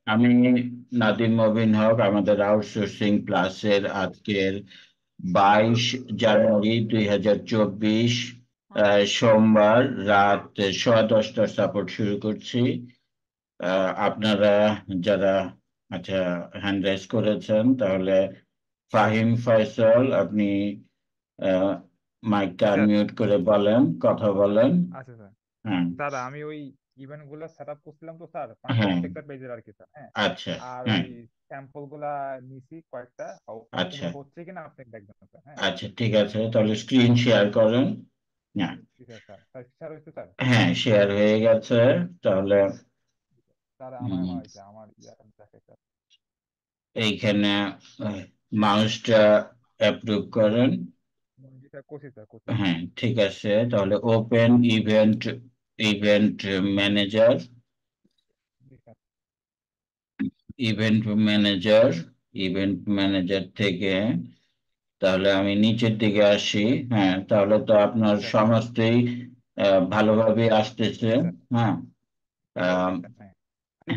আমি নাদিম মবিন হক। আমাদের আউটসোর্সিং ক্লাসের আজকের 22 জানুয়ারি 2024 সোমবার রাত 10:15 সাপোর্ট শুরু করছি। আপনারা যারা আচ্ছা হ্যান্ড রাইজ করেছেন, তাহলে ফাহিম ফয়সল, আপনি মাইকটা জি স্যার। আনমিউট করে বলেন, কথা বলেন। আচ্ছা স্যার। হ্যাঁ, স্যার আমি ওই ইভেন্ট গুলা সেট আপ করছিলাম তো স্যার, মানে হ্যাঁ, প্রত্যেকটা পেজের আর কি স্যার। হ্যাঁ। আচ্ছা, আর হ্যাঁ, ওই স্যাম্পল গুলা নিছি কয়েকটা, আচ্ছা, ওগুলো হচ্ছে কিনা আপনি দেখবেন স্যার। হ্যাঁ। আচ্ছা, ঠিক আছে, তাহলে স্ক্রিন শেয়ার করেন। হ্যাঁ, জি স্যার। স্যার স্যার স্যার হয়েছে স্যার। হ্যাঁ, শেয়ার হয়ে গেছে। তাহলে স্যার আমার উম, আমার এটা আমার দেখে স্যার। এইখানে মাউসটা অ্যাপ্রুভ করেন। জি স্যার, করছি স্যার, করছি স্যার। হ্যাঁ, ঠিক আছে, তাহলে ওপেন ইভেন্ট, ইভেন্ট ম্যানেজার, জি sir. Event manager, event manager থেকে তাহলে আমি নিচের দিকে আসি। হ্যাঁ, তাহলে তো জি আপনার স্যার। সমস্তই ভালোভাবে আসতেছে। জি স্যার। হ্যাঁ, ঠিক আছে আম, স্যার। হ্যাঁ।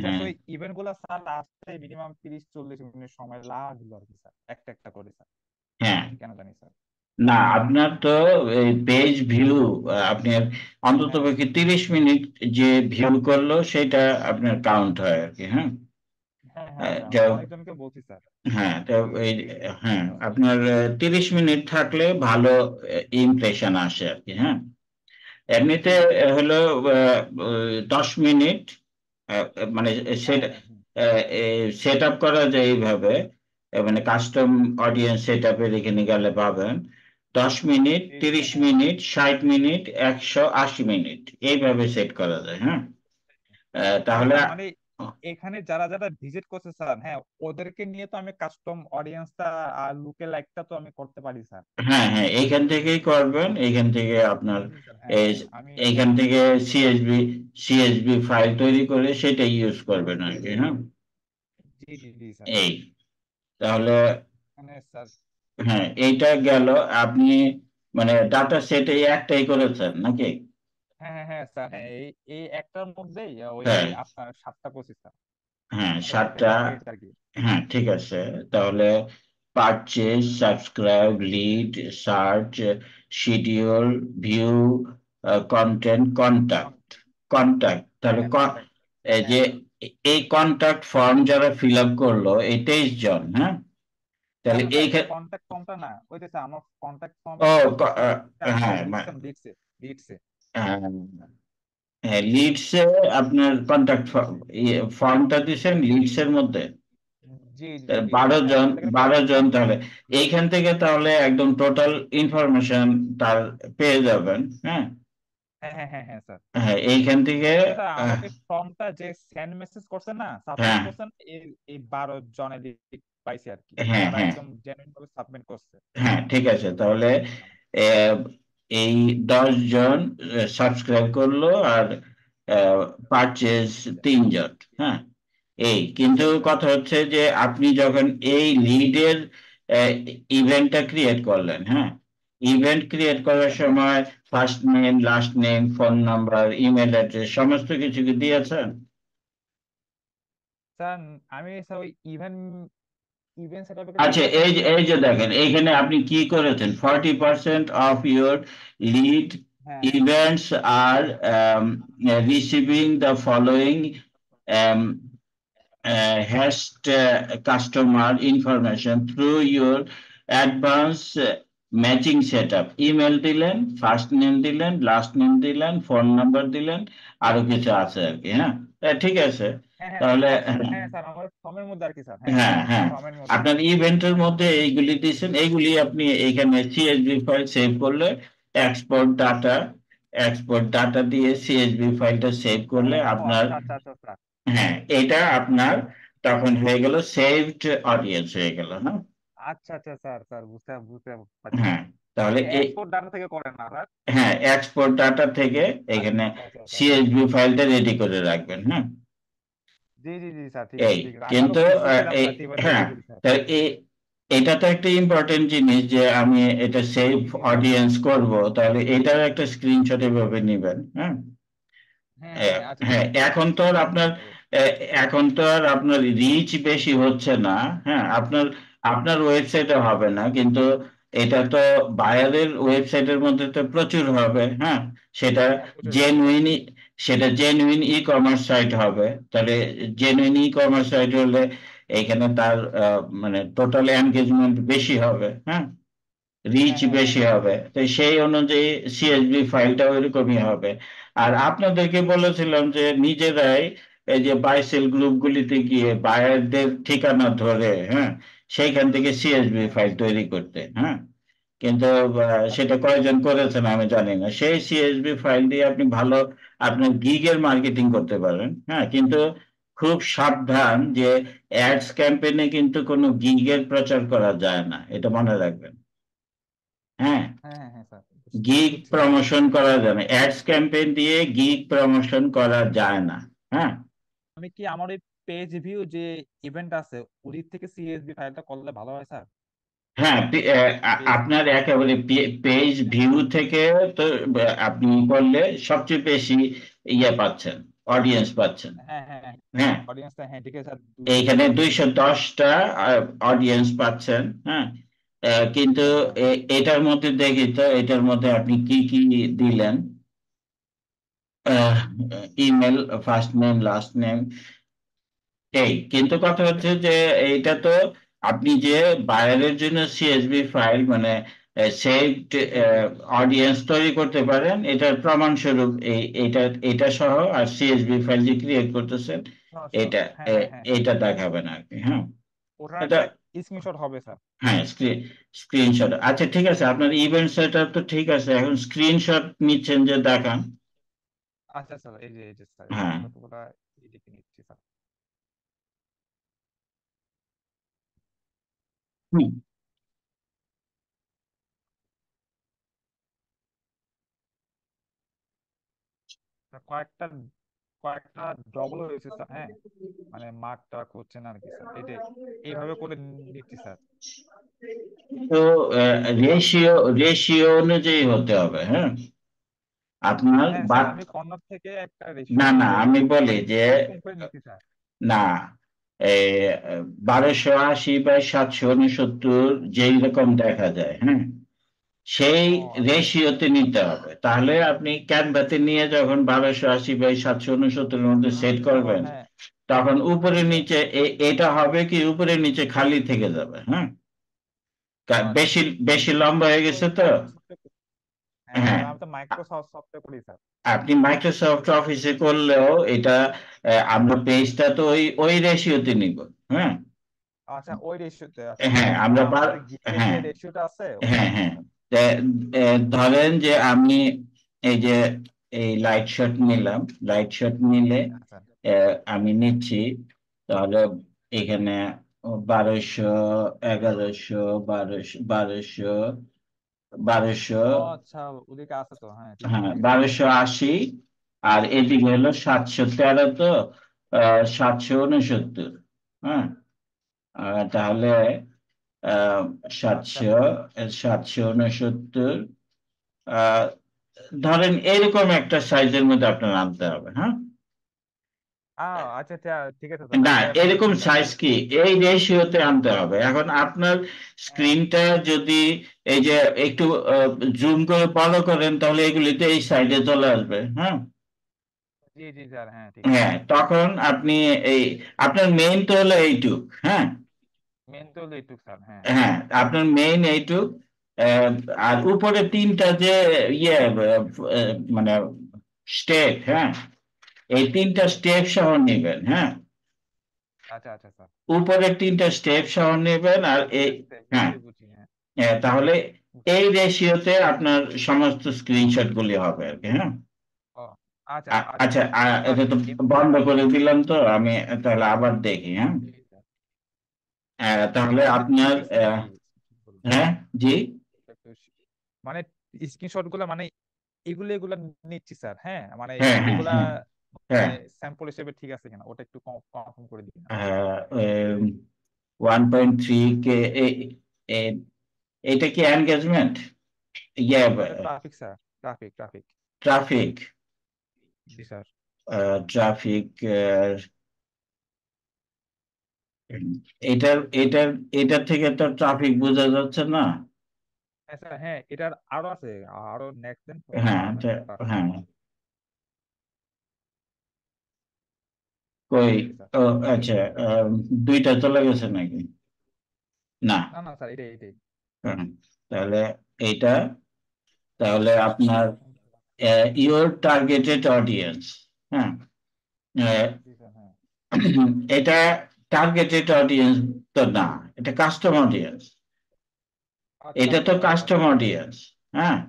জাস্ট হ্যাঁ, ওই ইভেন্ট গুলা স্যার আসতে মিনিমাম 30-40 মিনিট সময় লাগলো আর কি স্যার, একটা একটা করে স্যার। হ্যাঁ, কেন জানি স্যার। না আপনার তো এই পেজ ভিউ আপনার অন্তত হ্যাঁ, 30 মিনিট যে ভিউ করলো সেটা আপনার কাউন্ট হয় আর কি। হ্যাঁ, হ্যাঁ, হ্যাঁ স্যার, যা অনেকজনকে বলছি স্যার। হ্যাঁ, তো এই হ্যাঁ, আপনার 30 মিনিট থাকলে ভালো ইমপ্রেশন আসে আর কি। হ্যাঁ, এমনিতে জি জি জি স্যার। হলো 10 মিনিট, মানে হ্যাঁ, সেট হ্যাঁ, হ্যাঁ। সেট আপ করা যায় এইভাবে। মানে কাস্টম অডিয়েন্স সেট আপের এখানে গেলে পাবেন 10 মিনিট, জি জি তিরিশ স্যার। হ্যাঁ। মিনিট 60 মিনিট, 180 মিনিট, এইভাবে সেট করা যায়। হ্যাঁ, আচ্ছা তাহলে স্যার, মানে এখানে যারা যারা ভিজিট করছে স্যার, হ্যাঁ, ওদেরকে নিয়ে তো আমি কাস্টম অডিয়েন্সটা আর লুকে লাইকটা তো আমি করতে পারি স্যার। হ্যাঁ, হ্যাঁ, এইখান থেকেই করবেন। এইখান থেকে আপনার জি স্যার। হ্যাঁ, এই হ্যাঁ, আমি এইখান থেকে বুঝতে পারছি। সিএসবি ফাইল তৈরি করে সেটা ইউজ করবেন আর কি। হ্যাঁ, জি জি জি স্যার। এই তাহলে মানে স্যার। হ্যাঁ, এইটা গেল। আপনি মানে ডাটা সেট এই একটাই করেছেন নাকি? হ্যাঁ, হ্যাঁ, হ্যাঁ স্যার। হ্যাঁ, এই এই একটার মধ্যেই ওই হ্যাঁ, আপনার 7টা পঁচিশ স্যার। হ্যাঁ, মানে 7টা। একটা পেজ আর কি। হ্যাঁ, ঠিক আছে, তাহলে purchase, subscribe, lead, search, schedule, view, content, contact, contact, হ্যাঁ, তাহলে হ্যাঁ, কন্ট্যাক্ট। এই হ্যাঁ যে স্যার। এই কন্টাক্ট ফর্ম যারা ফিল আপ করলো এই 23 জন। হ্যাঁ, না তাহলে না এই স্যার, কন্ট্যাক্ট ফর্মটা না, ওই যে স্যার আমার কন্ট্যাক্ট ফর্মে ও তো স্যার ওই হ্যাঁ, লিখছেন, লিখছে, লিখছে। হ্যাঁ, লিডসে আপনার কন্ট্যাক্ট ফর্মটা দিচ্ছেন লিডসের মধ্যে। জি জি তাহলে জি স্যার। বারো হ্যাঁ, জন ওটা থেকে বারো জন তাহলে এইখান থেকে তাহলে একদম টোটাল ইনফরমেশন তার পেয়ে যাবেন। হ্যাঁ, হ্যাঁ, হ্যাঁ, হ্যাঁ, হ্যাঁ স্যার। হ্যাঁ, এইখান থেকে মানে স্যার আহ, আমাকে ফর্মটা যে সেন্ড মেসেজ করছেন না, সাবমিট হ্যাঁ, করছেন, এই এই 12 জনের পাইছি আর কি, হ্যাঁ, যারা হ্যাঁ, একদম জেনুইন ভাবে সাবমিট করছে। হ্যাঁ, ঠিক আছে, তাহলে আহ, এই 10 জন সাবস্ক্রাইব করলো আর পারচেজ 3 জন। হ্যাঁ, এই আচ্ছা কিন্তু আচ্ছা। কথা হচ্ছে যে আপনি যখন এই লিডের ইভেন্টটা ক্রিয়েট করলেন, হ্যাঁ, ইভেন্ট ক্রিয়েট জি করার স্যার। হ্যাঁ সময় first name, last name, phone number, email address সমস্ত কিছু কি দিয়েছেন? স্যার, আমি স্যার ওই ইভেন্ট ইভেন্ট সেটআপে যে আচ্ছা, গেছিলাম স্যার। এই যে দেখেন এইখানে আপনি কি করেছেন, 40% অফ ইউর লিড হ্যাঁ, events R receiving the following hashed customer information through your advanced matching setup. Email দিলেন, ফার্স্ট নেম দিলেন, লাস্ট নেম দিলেন, ফোন নাম্বার দিলেন, আরো কিছু আছে আর কি। হ্যাঁ, ঠিক আছে, হ্যাঁ, হ্যাঁ তাহলে আচ্ছা আচ্ছা। হ্যাঁ স্যার, আমার ফর্মের মধ্যে আর কি স্যার। হ্যাঁ, হ্যাঁ, হ্যাঁ, ফর্মের মধ্যে। আপনার ইভেন্টের মধ্যে এইগুলি দিয়েছেন, এইগুলি আপনি এইখানে সিএসভি ফাইল সেভ করলে এক্সপোর্ট ডাটা, এক্সপোর্ট ডাটা দিয়ে সিএসভি ফাইলটা সেভ করলে ও আপনার আচ্ছা আচ্ছা আচ্ছা স্যার। হ্যাঁ, এটা আপনার তখন হয়ে গেল সেভড অডিয়েন্স হয়ে গেল। হ্যাঁ, আচ্ছা আচ্ছা স্যার। স্যার বুঝতে বুঝতে পারছি হ্যাঁ, স্যার। তাহলে মানে এই এক্সপোর্ট ডাটা থেকে করেন না স্যার? হ্যাঁ, এক্সপোর্ট ডাটা থেকে এখানে আচ্ছা আচ্ছা আচ্ছা আচ্ছা। সিএসভি ফাইলটা রেডি করে রাখবেন। হ্যাঁ, জি জি জি স্যার, ঠিক আছে এই ঠিক আছে, আমি আরো কিন্তু বুঝতেছিলাম এই না কিভাবে রেডি হ্যাঁ, করি স্যার। তা এটা তো একটা ইম্পর্টেন্ট জিনিস যে আমি এটা সেভ জি জি স্যার। অডিয়েন্স করব, তাহলে এটার একটা স্ক্রিনশট এভাবে নেবেন। হ্যাঁ, হ্যাঁ হ্যাঁ হ্যাঁ, আচ্ছা ঠিক হ্যাঁ, আছে স্যার, এখন আমি তো আর স্ক্রিনশট আপনার নেবো। এখন তো আর আপনার রিচ বেশি হচ্ছে না। হ্যাঁ, আপনার আপনার ওয়েবসাইটে হবে না, কিন্তু এটা তো বায়ারের ওয়েবসাইটের মধ্যে তো প্রচুর হবে। হ্যাঁ, সেটা হ্যাঁ প্রচুর হবে স্যার। জেনুইন, সেটা জেনুইন ই কমার্স সাইট হবে। তাহলে জেনুইন ই কমার্স সাইট হলে এইখানে তার মানে টোটাল এনগেজমেন্ট বেশি হবে। হ্যাঁ, রিচ হ্যাঁ হ্যাঁ হ্যাঁ বেশি হ্যাঁ হবে, তো সেই অনুযায়ী সিএসভি ফাইলটা ওইরকমই হবে। আর আপনাদেরকে বলেছিলাম যে নিজেরাই এই যে বাইসেল গ্রুপগুলিতে গিয়ে বায়ারদের ঠিকানা ধরে, হ্যাঁ, সেইখান থেকে সিএসভি হ্যাঁ ফাইল তৈরি করতে। হ্যাঁ, কিন্তু আচ্ছা সেটা কয়জন করেছেন আমি জানি না। সেই সিএসভি ফাইল দিয়ে আপনি ভালো আপনার গিগের মার্কেটিং করতে পারেন। হ্যাঁ, কিন্তু খুব সাবধান যে অ্যাডস ক্যাম্পেইনে কিন্তু কোনো গিগের প্রচার করা যায় না, এটা মনে রাখবেন। হ্যাঁ, হ্যাঁ হ্যাঁ হ্যাঁ স্যার গিগ বুঝছি স্যার। প্রমোশন করা যায় না, অ্যাডস ক্যাম্পেইন দিয়ে গিগ প্রমোশন করা যায় না। হ্যাঁ, আমি কি আমার ওই পেজ ভিউ যে ইভেন্ট আছে ওদিক থেকে সিএসবি ফাইলটা করলে ভালো হয় স্যার? হ্যাঁ, পেজ আপনার একেবারে পেজ ভিউ থেকে তো আপনি করলে সবচেয়ে বেশি ইয়ে পাচ্ছেন, অডিয়েন্স পাচ্ছেন। হ্যাঁ হ্যাঁ হ্যাঁ হ্যাঁ, অডিয়েন্সটা হ্যাঁ ঠিক আছে স্যার এইখানে 210 টা। 210টা অডিয়েন্স পাচ্ছেন। হ্যাঁ, কিন্তু হ্যাঁ হ্যাঁ এটার মধ্যে দেখি তো, এটার মধ্যে আপনি কি কি দিলেন। Email, first name, last name, এই কিন্তু কথা হচ্ছে যে এইটা তো আপনি যে বায়ারের জন্য সিএসভি ফাইল মানে সেভড অডিয়েন্স তৈরি করতে পারেন, এটার প্রমাণস্বরূপ এইটা, এটা সহ আর সিএসভি ফাইল যে ক্রিয়েট করতেছেন সমস্যা। এটা, হ্যাঁ হ্যাঁ হ্যাঁ হ্যাঁ এটা দেখাবেন আর কি। হ্যাঁ, ওটার এটা, একটা স্ক্রিনশট হবে স্যার। হ্যাঁ, স্ক্রিনশট। আচ্ছা ঠিক আছে, আপনার ইভেন্ট সেটআপ তো ঠিক আছে, এখন স্ক্রিনশট নিচ্ছেন যে দেখান। আচ্ছা স্যার এই যে স্যার হ্যাঁ, স্ক্রিনশট গুলা এদিকে নিচ্ছি স্যার। হুম। স্যার, কয়েকটা কয়েকটা ডবল হয়েছে স্যার। হ্যাঁ মানে মার্কটা করছে না আর কি স্যার, এইটাই এইভাবে করে নিচ্ছি স্যার। তো রেশিও অনুযায়ী হতে হবে। হ্যাঁ, আপনার হ্যাঁ স্যার বাদ, আমি কর্নার থেকে একটা না রেশিও না করে আমি বলি মানে যে এরকম করে নিচ্ছি স্যার। না, এই 1280/769 যেই রকম দেখা যায়, হ্যাঁ, সেই ও আচ্ছা আচ্ছা রেশিওতে নিতে হবে। তাহলে আপনি ক্যানভাতে নিয়ে যখন 1280/769 মধ্যে সেট আচ্ছা ও করবেন, হ্যাঁ তখন উপরে আচ্ছা নিচে এটা হবে কি, উপরে নিচে খালি থেকে যাবে। হ্যাঁ, ও আচ্ছা বেশি স্যার। বেশি লম্বা হয়ে তো গেছে তো। মাইক্রোসফটে, হ্যাঁ হ্যাঁ, স্যার আমি তো মাইক্রোসফট সফটে করি স্যার। আপনি মাইক্রোসফট অফিসে করলেও এটা আমরা পেজটা তো ওই ওই রেশিওতে নিব। হ্যাঁ, আচ্ছা ওই রেশিওতে, আচ্ছা আচ্ছা হ্যাঁ স্যার আমরা আমার যে গিগের যে হ্যাঁ, রেশিওটা আছে হ্যাঁ, ওইখানে হ্যাঁ, স্যার। তা, ধরেন যে আমি এই যে এই লাইট শট নিলাম, লাইট শট নিলে হ্যাঁ স্যার। আমি নিচ্ছি, তাহলে এখানে 1200, 1100, 1200, ও আচ্ছা ওদিকে আছে তো, হ্যাঁ ঠিক হ্যাঁ, ঠিক আছে স্যার। 1280, আর এদিকে হলো 713, তো 769। হ্যাঁ, তাহলে আহ, আচ্ছা 769, আহ, ধরেন এরকম একটা সাইজের মধ্যে আপনার আনতে হবে। হ্যাঁ, আচ্ছা আচ্ছা ঠিক আছে স্যার না, আমি এখন এরকম নিচ্ছি স্যার। সাইজ কি, এই রেশিওতে আনতে হবে। এখন আপনার হ্যাঁ স্ক্রিনটা যদি এই যে একটু জুম করে বড় করেন, তাহলে এগুলিতে এই সাইডে চলে আসবে। হ্যাঁ, জি জি স্যার হ্যাঁ ঠিক আছে। হ্যাঁ, তখন আপনি এই আপনার মেইন তো হলো এইটুক। হ্যাঁ, মেন তো এইটুক স্যার, হ্যাঁ। হ্যাঁ, আপনার মেইন এইটুক। আহ, আর উপরে তিনটা যে ইয়ে মানে স্টেপ, হ্যাঁ, এই তিনটা স্টেপ সহ নেবেন। হ্যাঁ, আচ্ছা আচ্ছা স্যার। উপরের তিনটা স্টেপ সহ নেবেন, আর এই, বুঝতেছে হ্যাঁ, বুঝছি বুঝছি হ্যাঁ। তাহলে এই রেশিওতে আপনার সমস্ত স্ক্রিনশট গুলি হবে আর কি। হ্যাঁ, ও আচ্ছা আচ্ছা আচ্ছা, স্যার স্যার এটা তো এমনি বন্ধ করে দিলাম, তো আমি তাহলে আবার দেখি। হ্যাঁ, জি স্যার। তাহলে এটা কি আপনার দেখছি নাকি? হ্যাঁ, জি, মানে স্ক্রিনশট গুলা মানে এগুলা নিচ্ছি স্যার। হ্যাঁ মানে হ্যাঁ, হ্যাঁ, এগুলা হ্যাঁ, মানে হ্যাঁ, স্যাম্পল হিসেবে ঠিক আছে কিনা ওটা একটু কনফার্ম করে দিন না। 1.3 কে এটা কি এনগেজমেন্ট, ইয়ে, এটা traffic sir, traffic traffic. Traffic, জি স্যার। ট্রাফিক, এটার এটার এটার থেকে তো ট্রাফিক বোঝা যাচ্ছে না। হ্যাঁ স্যার, হ্যাঁ এটার আরো আছে, আরো নেক্সট দেন হ্যাঁ পাবেন ট্রাফিক। হ্যাঁ, কই? এই যে স্যার, ও আচ্ছা, দুইটা চলে গেছে নাকি? না। না না স্যার, এটাই এটাই। হ্যাঁ, তাহলে এইটা, তাহলে আপনার ইওর টার্গেটেড অডিয়েন্স, হ্যাঁ, আহ, জি স্যার, হ্যাঁ। এটা টার্গেটেড অডিয়েন্স তো না, এটা কাস্টম অডিয়েন্স। আচ্ছা এটা তো আচ্ছা আচ্ছা কাস্টম আচ্ছা। অডিয়েন্স, হ্যাঁ।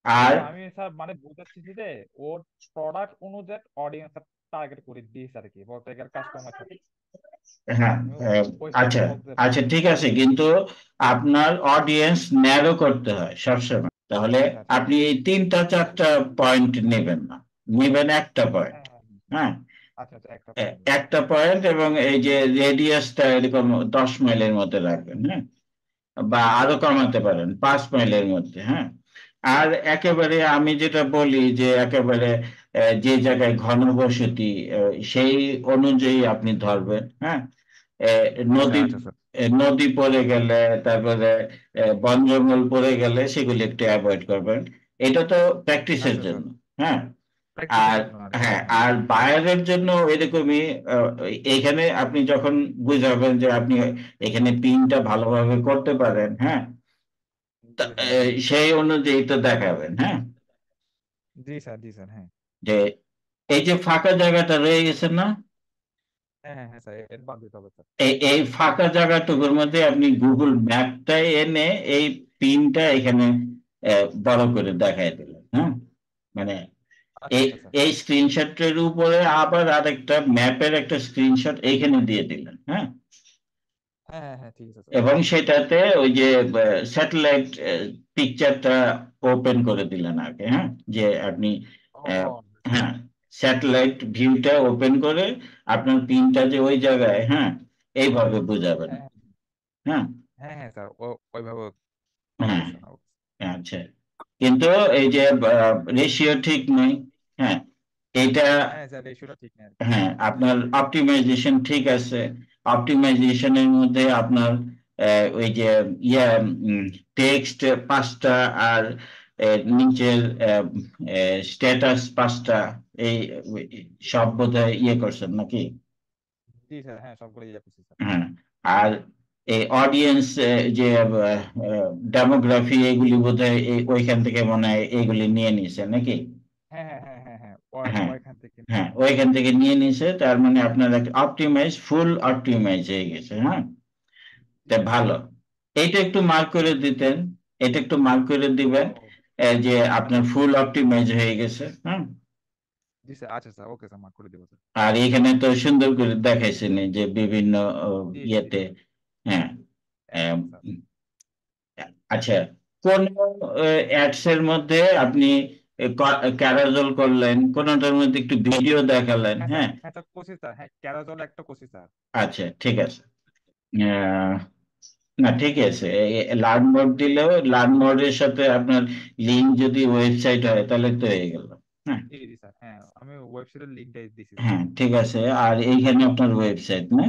আর স্যার আমি স্যার মানে বুঝাচ্ছি যে ওর প্রোডাক্ট অনুযায়ী অডিয়েন্স টার্গেট করে দিয়েছে আর কি, বলতে গেলে কাস্টমার সাথে। হ্যাঁ, আমি আহ, ওই হিসাবে আচ্ছা বলতে আচ্ছা, বলতেছি ঠিক আর আছে, কি। কিন্তু আপনার অডিয়েন্স ন্যারো করতে হয় সবসময়। তাহলে আচ্ছা আচ্ছা আপনি এই তিনটা চারটা পয়েন্ট নেবেন না, নেবেন একটা পয়েন্ট। হ্যাঁ হ্যাঁ হ্যাঁ। হ্যাঁ, আচ্ছা আচ্ছা, একটা পয়েন্ট নেবেন। একটা পয়েন্ট, এবং এই যে রেডিয়াসটা এরকম 10 মাইলের মধ্যে রাখবেন, হ্যাঁ, বা আরো কমাতে আচ্ছা পারেন 5 মাইলের মধ্যে, হ্যাঁ। আর আচ্ছা একেবারে আচ্ছা আমি যেটা বলি যে একেবারে যে জায়গায় ঘনবসতি, সেই অনুযায়ী আপনি ধরবেন, হ্যাঁ। আচ্ছা নদী, আচ্ছা স্যার। নদী পড়ে গেলে, তারপরে বন জঙ্গল পড়ে গেলে সেগুলি একটু অ্যাভয়েড করবেন। এটা তো প্র্যাকটিসের আচ্ছা স্যার, জন্য, হ্যাঁ। প্র্যাকটিসের আর জন্য আর কি, হ্যাঁ, হ্যাঁ হ্যাঁ। আর বায়ারের জন্য এরকমই, আহ, এখানে আপনি যখন বুঝাবেন যে আপনি এখানে পিনটা ভালোভাবে করতে পারেন, হ্যাঁ, জি স্যার, হ্যাঁ। সেই অনুযায়ী তো দেখাবেন, হ্যাঁ। জি স্যার, জি স্যার, হ্যাঁ। যে এই যে ফাঁকা জায়গাটা রয়ে গেছে না, হ্যাঁ হ্যাঁ হ্যাঁ স্যার, এর বাদ দিতে হবে স্যার। এই ফাঁকা জায়গাটুকুর মধ্যে আপনি গুগল ম্যাপটাই এনে এই পিনটা এখানে বড় করে দেখাই দিলেন, হ্যাঁ। মানে আচ্ছা এই আচ্ছা স্যার। এই স্ক্রিনশটের উপরে আবার আরেকটা ম্যাপের একটা স্ক্রিনশট এইখানে দিয়ে দিলেন, হ্যাঁ। হ্যাঁ হ্যাঁ হ্যাঁ, ঠিক আছে স্যার। এবং সেটাতে ওই যে স্যাটেলাইট পিকচারটা ওপেন করে দিলেন আগে, হ্যাঁ, যে আপনি আহ, ও হ্যাঁ, স্যাটেলাইট ভিউটা ওপেন করে আপনার পিনটা যে ওই জায়গায়, হ্যাঁ, এইভাবে বুঝাবেন, হ্যাঁ হ্যাঁ। হ্যাঁ হ্যাঁ স্যার, ওইভাবে হবে হ্যাঁ, স্যার, হবে। আচ্ছা, কিন্তু এই যে রেশিও ঠিক নেই, হ্যাঁ, এটা, হ্যাঁ স্যার, রেশিওটা ঠিক নেই আর কি। হ্যাঁ, আপনার অপটিমাইজেশন ঠিক আছে। অপটিমাইজেশনের মধ্যে আপনার ওই যে ইয়া টেক্সট 5টা, আর নিচের স্ট্যাটাস 5টা, এই সব বোধহয় ইয়ে করছেন নাকি? জি স্যার, হ্যাঁ সবগুলো ইয়ে করছি স্যার। হ্যাঁ, আর এই অডিয়েন্স, যে ডেমোগ্রাফি, এগুলি বোধহয় ওইখান থেকে মনে হয় এগুলি নিয়ে নিছে নাকি? হ্যাঁ হ্যাঁ হ্যাঁ হ্যাঁ হ্যাঁ, হ্যাঁ ওইখান থেকে হ্যাঁ, নিয়েছি স্যার। ওইখান থেকে নিয়ে নিছে, তার মানে আপনার অপটিমাইজ, ফুল অপটিমাইজ হয়ে গেছে, হ্যাঁ। জি তা স্যার, ভালো, হ্যাঁ। এইটা একটু মার্ক করে দিতেন, এটা একটু মার্ক করে দিবেন, ও যে আপনার ফুল অপটিমাইজ হয়ে গেছে, হ্যাঁ। জি স্যার, আচ্ছা স্যার, ওকে স্যার, মার্ক করে দেবো স্যার। আর এখানে তো সুন্দর করে দেখাইছেন এই যে বিভিন্ন জি জি ইয়েতে, স্যার, হ্যাঁ। আহ, একদম স্যার। আচ্ছা, কোন অ্যাডস এর মধ্যে আপনি ক্যারাজল করলেন, কোনটার মধ্যে একটু ভিডিও দেখালেন, হ্যাঁ স্যার, হ্যাঁ। হ্যাঁ স্যার কোসি স্যার, হ্যাঁ ক্যারাজল একটা কোসি স্যার। আচ্ছা, ঠিক আছে। আহ, না, ঠিক আছে, লার্ন মোড দিলেও, লার্ন মোডের সাথে আপনার লিঙ্ক যদি ওয়েবসাইট হয় তাহলে তো হয়ে গেল, হ্যাঁ। জি জি স্যার, হ্যাঁ আমি ওয়েবসাইটের লিঙ্কটা দিছি স্যার। হ্যাঁ, ঠিক আছে, আর এইখানে আপনার ওয়েবসাইট না?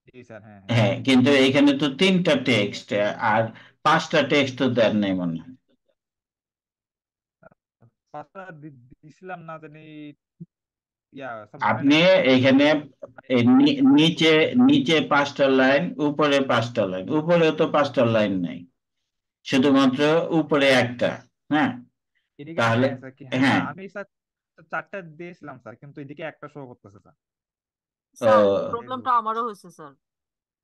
জি স্যার, হ্যাঁ হ্যাঁ। হ্যাঁ, কিন্তু এইখানে তো 3টা টেক্সট, আর 5টা টেক্সট তো দেন নাই মনে হয়। পাঁচটা দিছিলাম না জানি, ইয়া স্যার মনে আপনি নাই স্যার, এখানে এই আরেকটু নিচে, নিচে 5টা লাইন, উপরে 5টা লাইন, উপরে তো 5টা লাইন নাই, শুধুমাত্র উপরে একটা, হ্যাঁ। এদিকে, তাহলে, হ্যাঁ স্যার, কি হ্যাঁ স্যার হ্যাঁ, আমি স্যার চারটা দিয়েছিলাম স্যার, কিন্তু এদিকে একটা শো করতেছে স্যার। স্যার এই ও প্রবলেমটা আমারও হয়েছে স্যার।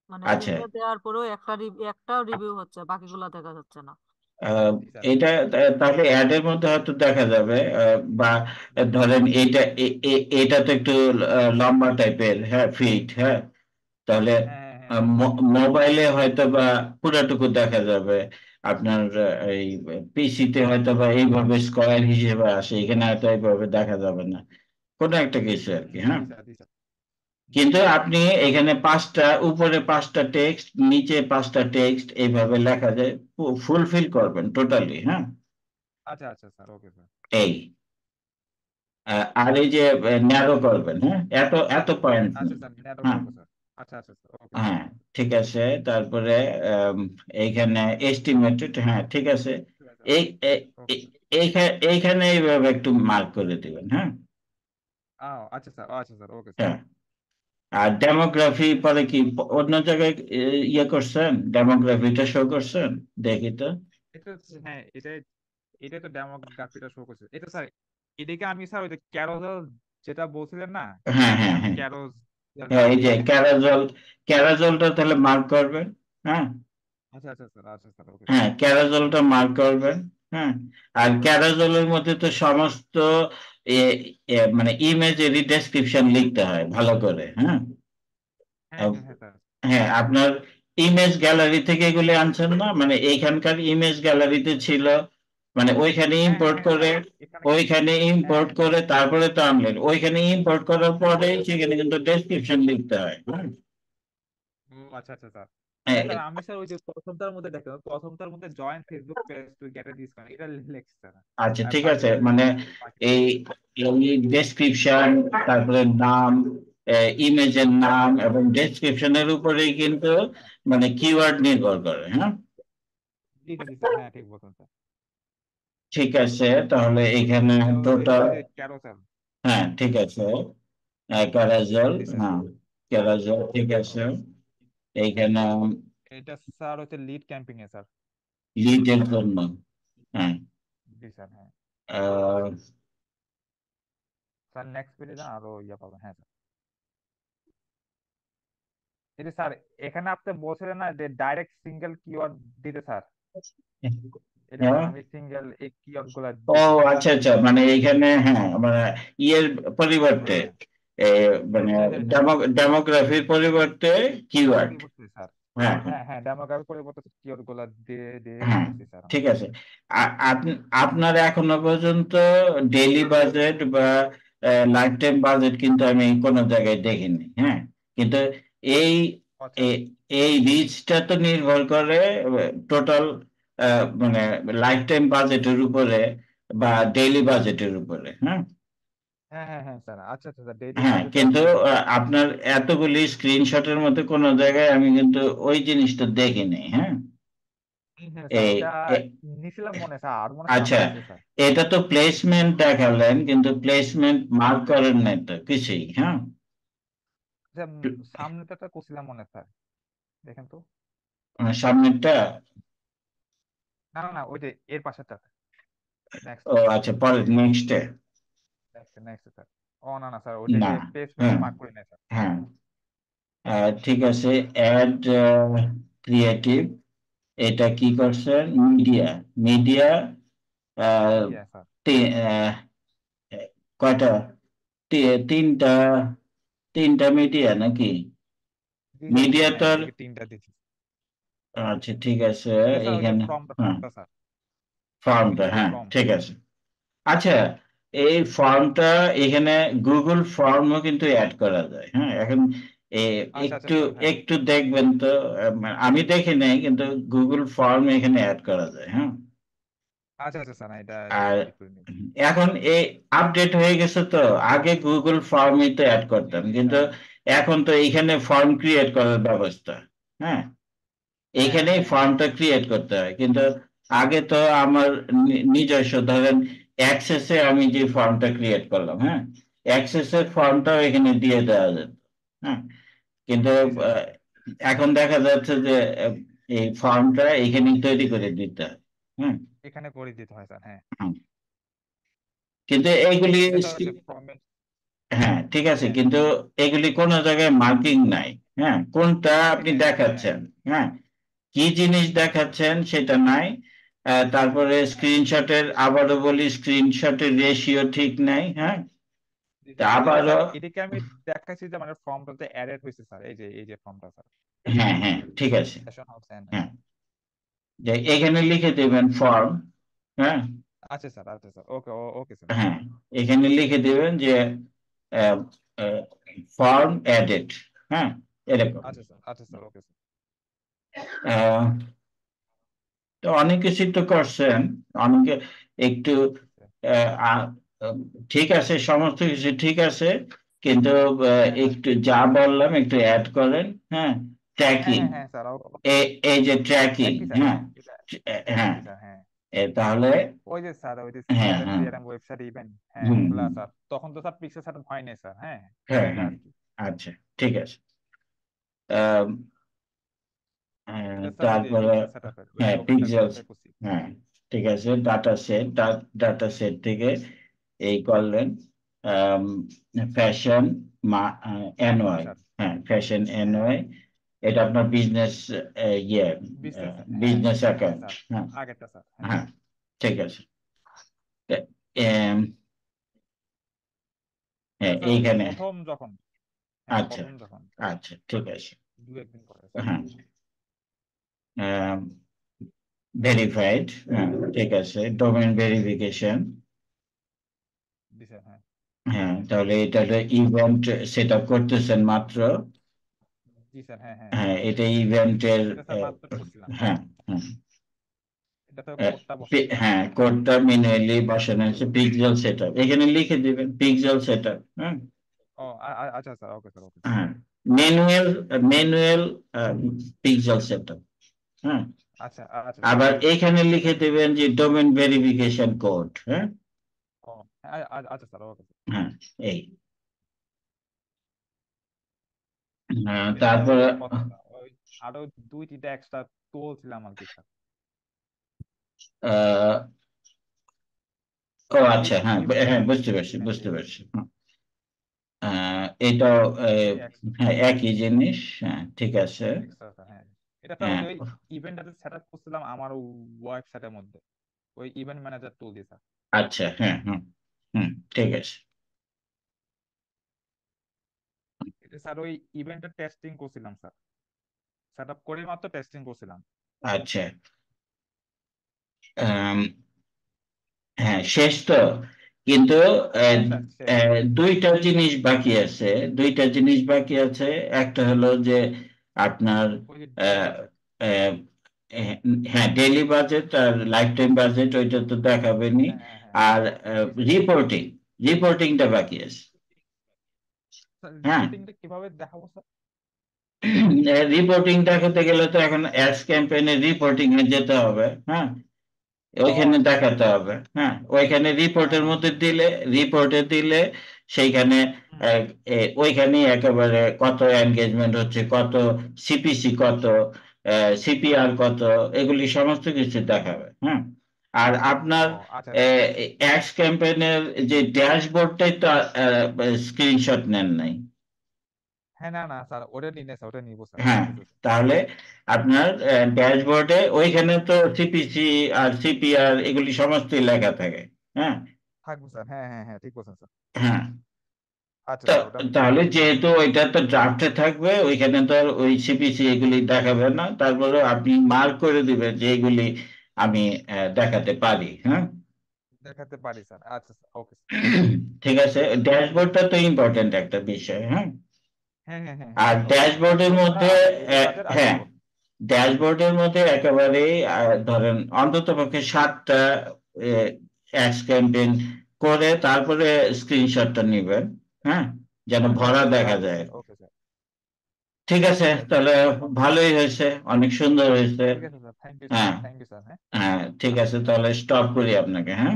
মানে আচ্ছা, তিনটা দেওয়ার পরেও একটা রিভিউ হচ্ছে, বাকিগুলো দেখা যাচ্ছে না। আহ, জি স্যার। এটা তাহলে অ্যাড এর মধ্যে হয়তো দেখা যাবে, বা ধরেন এইটা, এটা তো একটু লম্বা টাইপের, হ্যাঁ, ফিট, হ্যাঁ। তাহলে হ্যাঁ হ্যাঁ হ্যাঁ হ্যাঁ। মোবাইলে হয়তো বা পুরাটুকু দেখা যাবে, আপনার এই পিসিতে হয়তো বা এইভাবে স্কোয়ার হিসেবে আসে, এখানে হয়তো এইভাবে দেখা যাবে না, কোনো একটা কিছু আর কি, জি হ্যাঁ। স্যার, জি স্যার। কিন্তু আপনি এখানে 5টা, উপরে 5টা টেক্সট, নিচে 5টা টেক্সট, এইভাবে লেখা যায়, ফুলফিল করবেন টোটালি, হ্যাঁ। আচ্ছা আচ্ছা স্যার, ওকে স্যার। এই আর এই যে ন্যারো করবেন, হ্যাঁ, এত এত পয়েন্ট আচ্ছা নেই, স্যার, নেটওয়ার্ক হ্যাঁ। করবো স্যার। আচ্ছা আচ্ছা স্যার, ওকে স্যার। হ্যাঁ ঠিক আছে, তারপরে আম, এইখানে এস্টিমেটেড, হ্যাঁ ঠিক আছে। ঠিক আছে, এই ওকে স্যার। এইখানে এইভাবে একটু মার্ক করে দিবেন, হ্যাঁ। আচ্ছা স্যার, আচ্ছা স্যার, ওকে স্যার। হ্যাঁ, আর ডেমোগ্রাফি পরে কি অন্য জায়গায় ইয়ে করছেন, ডেমোগ্রাফিটা শো করছেন, দেখি তো। এটা হ্যাঁ, এটাই তো ডেমোগ্রাফিটা শো করছে এটা স্যার। এদিকে আমি স্যার ওই যে ক্যারোজেল যেটা বলছিলেন না, হ্যাঁ যে হ্যাঁ আমি হ্যাঁ ক্যারোজেলটা হ্যাঁ, এই দিছি, যে হ্যাঁ। ক্যারাজল, ক্যারাজলটা তাহলে মার্ক করবেন, হ্যাঁ। আচ্ছা আচ্ছা স্যার, আচ্ছা স্যার, ওকে স্যার। হ্যাঁ ক্যারাজলটা মার্ক করবেন, হ্যাঁ। আর ক্যারাজলের মধ্যে তো সমস্ত মানে ইমেজেরই ডেসক্রিপশন লিখতে হয় ভালো করে, হ্যাঁ। হ্যাঁ হ্যাঁ হ্যাঁ স্যার। হ্যাঁ, আপনার ইমেজ গ্যালারি থেকে এগুলি আনছেন না, মানে এইখানকার ইমেজ গ্যালারিতে ছিল, মানে ওইখানে হ্যাঁ হ্যাঁ ইম্পোর্ট হ্যাঁ করে, স্যার, এখানে। ওইখানে হ্যাঁ ইম্পোর্ট হ্যাঁ করে তারপরে তো আনলেন, ওইখানে ইম্পোর্ট করার পরে সেখানে কিন্তু ডেসক্রিপশন লিখতে হয়, হ্যাঁ। আচ্ছা আচ্ছা স্যার। হ্যাঁ, হ্যাঁ স্যার, আমি স্যার ওই যে প্রথমটার মধ্যে দেখেন, প্রথমটার মধ্যে join Facebook page to get A discount এটা লিখছি স্যার। আচ্ছা আর ঠিক আছে, বাকিগুলো মানে বাকি। এই ডেসক্রিপশন, তারপরে নাম, ইমেজের নাম এবং ডেসক্রিপশনের উপরেই কিন্তু মানে কিওয়ার্ড নির্ভর করে, হ্যাঁ। জি জি জি স্যার, হ্যাঁ ঠিক বলছেন স্যার। ঠিক আছে, তাহলে এখানে এটা হচ্ছে টোটাল, ওই যে ক্যারোসেল। হ্যাঁ ঠিক আছে, ক্যারাজল, জি স্যার। হ্যাঁ ক্যারাজল ঠিক আছে। ওকে। এইখানে এটা স্যার হচ্ছে লিড ক্যাম্পিং এ স্যার। লিডের জন্য, হ্যাঁ। জি স্যার, হ্যাঁ। আহ, স্যার নেক্সট পেজে যান, আরো ইয়া পাবেন, হ্যাঁ স্যার। এই যে স্যার, এখানে আপনি বলছিলেন না যে ডাইরেক্ট সিঙ্গেল কিওয়ার্ড দিতে স্যার। এই যে হ্যাঁ, স্যার আমি সিঙ্গেল এই কিওয়ার্ড গুলা ও দিছি স্যার। আচ্ছা আচ্ছা, মানে এইখানে হ্যাঁ মানে ইয়ের পরিবর্তে, হ্যাঁ এ, মানে হ্যাঁ হ্যাঁ হ্যাঁ ডেমোগ্রাফির পরিবর্তে কিওয়ার্ড, পরিবর্তে স্যার। হ্যাঁ হ্যাঁ হ্যাঁ হ্যাঁ, ডেমোগ্রাফি পরিবর্তে কিওয়ার্ড গুলা দিয়ে দিয়ে হ্যাঁ দিছি স্যার আমি। ঠিক আছে। আপনার এখনো পর্যন্ত ডেইলি বাজেট বা লাইফ টাইম বাজেট কিন্তু আমি কোনো জায়গায় দেখিনি, হ্যাঁ। কিন্তু এই আচ্ছা এ- এই রিচটা তো নির্ভর করে টোটাল মানে লাইফ টাইম বাজেটের উপরে বা ডেইলি বাজেটের উপরে, হ্যাঁ। হ্যাঁ হ্যাঁ হ্যাঁ স্যার, আচ্ছা আচ্ছা স্যার, ডেইলি হ্যাঁ বাজেট আর কিন্তু ডেইলি বাজেট। আপনার এতগুলি স্ক্রিনশটের মধ্যে কোনো জায়গায় আমি কিন্তু ওই জিনিসটা দেখিনি, হ্যাঁ। হ্যাঁ স্যার, এই ওইটা এ- নিছিলাম মনে হয় স্যার, আর মনে হয় সামনে আচ্ছা, আছে স্যার। এটা তো প্লেসমেন্ট দেখালেন কিন্তু প্লেসমেন্ট মার্ক করেন নাই তো কিছুই, হ্যাঁ। আচ্ছা, সামনেটা করছিলাম মনে হয় স্যার, দেখেন তো। সামনেরটা, না না না, ওই যে এর পাশেরটা, নেক্সট ও আচ্ছা পরের নেক্সটে, নেক্সট নেক্সট স্যার। ও না না স্যার, ওইটা না, যে প্লেসমেন্টে হ্যাঁ মার্ক করি না স্যার। হ্যাঁ ঠিক আছে, অ্যাড ক্রিয়েটিভ, এটা কি করছেন, মিডিয়া, মিডিয়া মিডিয়া স্যার। কয়টা, তিনটা, তিনটা মিডিয়া নাকি, জি স্যার, জি মিডিয়া হ্যাঁ, তো এদিকে তিনটা দিচ্ছি। আচ্ছা ঠিক আছে, এটা স্যার ওই যে এইখানে ফর্মটা হ্যাঁ ফর্মটা স্যার। ফর্মটা, মিডিয়া হ্যাঁ ফর্ম। ঠিক আছে। আচ্ছা, এই ফর্মটা এখানে গুগল ফর্মও কিন্তু অ্যাড করা যায়, হ্যাঁ। এখন আচ্ছা আচ্ছা একটু স্যার, হ্যাঁ। একটু দেখবেন তো, আমি দেখি নাই কিন্তু গুগল ফর্ম এখানে অ্যাড করা যায়, হ্যাঁ। আচ্ছা আচ্ছা স্যার, এটা আর ই করে নিন। এখন এই আপডেট হয়ে গেছে তো, আগে গুগল ফর্মই তো অ্যাড জি করতাম জি কিন্তু স্যার। এখন তো এইখানে ফর্ম ক্রিয়েট করার ব্যবস্থা, হ্যাঁ। হ্যাঁ হ্যাঁ এইখানেই হ্যাঁ হ্যাঁ ফর্মটা ক্রিয়েট করতে হয়, কিন্তু আগে তো আমার নিজস্ব ধরেন অ্যাক্সেসে আমি যে ফর্মটা ক্রিয়েট করলাম, হ্যাঁ, অ্যাক্সেসের ফর্মটাও এখানে দিয়ে দেওয়া যেত, হ্যাঁ। কিন্তু জি স্যার, জি আহ, স্যার। এখন দেখা যাচ্ছে যে এই ফর্মটা এখানেই তৈরি করে দিতে হয়, হ্যাঁ। এখানে করে দিতে হয় স্যার, হ্যাঁ। হুম। কিন্তু এইগুলি, এটা স্যার হচ্ছে ফর্মের। হ্যাঁ ঠিক আছে, হ্যাঁ কিন্তু এগুলি কোনো জায়গায় মার্কিং নাই, হ্যাঁ, কোনটা মার্কিং আপনি নাই স্যার, হ্যাঁ। দেখাচ্ছেন, হ্যাঁ, কি জিনিস দেখাচ্ছেন সেটা নাই। তারপরে হ্যাঁ স্ক্রিনশটের, আবারও বলি স্ক্রিনশটের রেশিও ঠিক নাই, হ্যাঁ। জি তা স্যার, ওই যে আবারও, স্যার এদিকে আমি দেখাচ্ছি যে মানে ফর্মটাতে অ্যাডেড হয়েছে স্যার, এই যে ফর্মটা স্যার। হ্যাঁ হ্যাঁ ঠিক আছে, সেশন হাউস এন্ড। হ্যাঁ, যে এখানে লিখে দেবেন ফর্ম, হ্যাঁ আচ্ছা স্যার, আচ্ছা স্যার, ওকে ওকে স্যার। হ্যাঁ, এখানে লিখে দেবেন যে ফর্ম এডেড, হ্যাঁ, এরকম। আচ্ছা স্যার, আচ্ছা স্যার, ওকে স্যার। আহ, তো অনেক কিছু তো করছেন, অনেকে একটু জি স্যার। আহ, আ- ঠিক আছে, সমস্ত কিছু ঠিক আছে, কিন্তু হ্যাঁ একটু যা বললাম একটু অ্যাড করেন, হ্যাঁ, হ্যাঁ ট্র্যাকিং, হ্যাঁ হ্যাঁ স্যার এই যে ট্র্যাকিং, একই স্যার, হ্যাঁ, হ্যাঁ এটা হ্যাঁ, একই স্যার, হ্যাঁ তাহলে ওই যে স্যার ওই যে হ্যাঁ, CRM হ্যাঁ, টিআরএম ওয়েবসাইট ইভেন্ট, হ্যাঁ হুম, ওগুলা হুম, স্যার তখন তো স্যার পিক্সেল সেটআপ হয় নাই স্যার, হ্যাঁ হ্যাঁ, ওইটা হ্যাঁ, আর কি। আচ্ছা, ঠিক আছে। আম, এটা স্যার ওই যে তারপরে পিক্সেল সেটআপের ওই হ্যাঁ ডকুমেন্টটা পিক্সেলস, ভেরিফাই করছি। হ্যাঁ, ঠিক আছে, ডাটা সেট থেকে এই করলেন ফ্যাশন এনওয়াই এনওয়াই, স্যার, হ্যাঁ, ফ্যাশন হ্যাঁ এনওয়াই, এটা আপনার বিজনেস ইয়ে বিজনেস, হ্যাঁ বিজনেস হ্যাঁ অ্যাকাউন্ট, স্যার হ্যাঁ, আগেরটা স্যার, হ্যাঁ হ্যাঁ, ঠিক আছে। এম, এটা হ্যাঁ স্যার ওই এইখানে, প্রথম যখন, হ্যাঁ আচ্ছা, প্রথম যখন আচ্ছা, ঠিক আছে, দু একদিন পরে স্যার। হ্যাঁ, ভেরিফাইড, হ্যাঁ, ঠিক আছে, ডোমেন ভেরিফিকেশন, জি স্যার, হ্যাঁ হ্যাঁ, তাহলে এটা হলো ইভেন্ট সেট আপ করতেছেন মাত্র, জি স্যার, হ্যাঁ হ্যাঁ হ্যাঁ, এটা ইভেন্টের, এটা স্যার মাত্র করছিলাম, হ্যাঁ, হ্যাঁ, এটা তো কোডটা বসাইছিলাম। হ্যাঁ, কোডটা ম্যানুয়ালি বসানো আছে, পিক্সেল সেট আপ এখানে লিখে দিবেন, পিক্সেল সেট আপ, হ্যাঁ, ও আচ্ছা sir, okay sir, okay sir, হ্যাঁ, manual manual pixel set up, হ্যাঁ, আচ্ছা আচ্ছা স্যার, আবার ঠিক আছে স্যার। এখানে লিখে দিবেন যে ডোমেন ভেরিফিকেশন কোড, হ্যাঁ, ও আচ্ছা স্যার, ওকে স্যার। হ্যাঁ, এই এটা স্যার ওই তারপরে কথা স্যার ওই আরো দুই তিনটা এক্সট্রা তুলছিলাম আর কি স্যার। আহ, ও আচ্ছা, হ্যাঁ, ইভেন্ট, হ্যাঁ, বুঝতে পারছি, হ্যাঁ বুঝতে পারছি, এটাও দুই এক্সট্রা, হ্যাঁ একই জিনিস, হ্যাঁ, ঠিক আছে, এক্সট্রা স্যার, হ্যাঁ এটা স্যার ওই হ্যাঁ, যে ওই ইভেন্টটাতে সেট আপ করছিলাম আমার ওয়েবসাইটের মধ্যে ওই ইভেন্ট ম্যানেজার টুল দিয়ে স্যার। আচ্ছা, হ্যাঁ, হুম, হুম, ঠিক আছে, এটা স্যার ওই ইভেন্টের টেস্টিং করছিলাম স্যার, সেট আপ করে মাত্র টেস্টিং করছিলাম। আচ্ছা, আম, হ্যাঁ, শেষ তো, কিন্তু হ্যাঁ স্যার শেষ। দুইটা জিনিস বাকি আছে, দুইটা জিনিস বাকি আছে, একটা হলো যে আপনার ওই যে ডেইলি আহ, বাজেট, আহ, হ্যাঁ, ডেইলি বাজেট আর লাইফ টাইম বাজেট ওইটা তো দেখাবেনি, হ্যাঁ হ্যাঁ হ্যাঁ আর জি স্যার। রিপোর্টিং, রিপোর্টিংটা বাকি আছে, স্যার হ্যাঁ, রিপোর্টিংটা কিভাবে দেখাবো স্যার? রিপোর্টিং দেখাতে গেলে তো এখন অ্যাডস ক্যাম্পেইনের রিপোর্টিং এ যেতে হবে, হ্যাঁ, ও ওইখানে আচ্ছা আচ্ছা দেখাতে আচ্ছা, হবে, হ্যাঁ, ওইখানে হ্যাঁ রিপোর্টের হ্যাঁ মধ্যে দিলে, রিপোর্টে দিলে সেইখানে হুম, ওইখানে একেবারে কত এনগেজমেন্ট হচ্ছে, কত সিপিসি কত, সিপিআর কত, এগুলি সমস্ত কিছু দেখাবে, হ্যাঁ, আর আপনার ও আচ্ছা আচ্ছা। অ্যাডস ক্যাম্পেইনের যে ড্যাশবোর্ডটাই তো স্ক্রিনশট নেন নাই, হ্যাঁ না না স্যার ওটা নিয়ে স্যার, ওটা নিবো স্যার, হ্যাঁ, ঠিক আছে স্যার। তাহলে আপনার ড্যাশবোর্ডে ওইখানে তো সিপিসি আর সিপিআর এগুলি সমস্তই লেখা থাকে, হ্যাঁ, থাকবো স্যার, হ্যাঁ হ্যাঁ হ্যাঁ ঠিক বলছেন স্যার। হ্যাঁ, আচ্ছা স্যার ওটা আমি তাহলে দেখবো স্যার। যেহেতু ওইটা তো ড্রাফটে থাকবে, ওইখানে তো আর ওই সিপিসি এগুলি দেখাবে না, তারপরে আপনি মার্ক করে দিবেন যে এগুলি আমি দেখাতে পারি, হ্যাঁ, দেখাতে পারি স্যার, আচ্ছা স্যার, ওকে স্যার। ঠিক আছে, ড্যাশবোর্ডটা তো ইম্পর্টেন্ট একটা বিষয়, হ্যাঁ, হ্যাঁ হ্যাঁ হ্যাঁ হ্যাঁ আর স্যার ওই ড্যাশবোর্ডের ড্যাশবোর্ড ছাড়া মধ্যে আর ডেইলি বাজেট আর হ্যাঁ, রিপোর্ট। ড্যাশবোর্ডের মধ্যে একেবারেই ধরেন অন্তত পক্ষে 7টা অ্যাডস ক্যাম্পেইন করে তারপরে স্ক্রিনশটটা নেবেন, হ্যাঁ, যেন ভরা দেখা আচ্ছা যায়। Sir, okay sir. ঠিক আছে, আচ্ছা আচ্ছা তাহলে স্যার, ভালোই হয়েছে, অনেক সুন্দর হয়েছে, ঠিক আছে স্যার, থ্যাংক ইউ স্যার, হ্যাঁ, থ্যাংক ইউ স্যার, হ্যাঁ হ্যাঁ, ঠিক আছে, আচ্ছা তাহলে স্টপ করি আপনাকে, হ্যাঁ।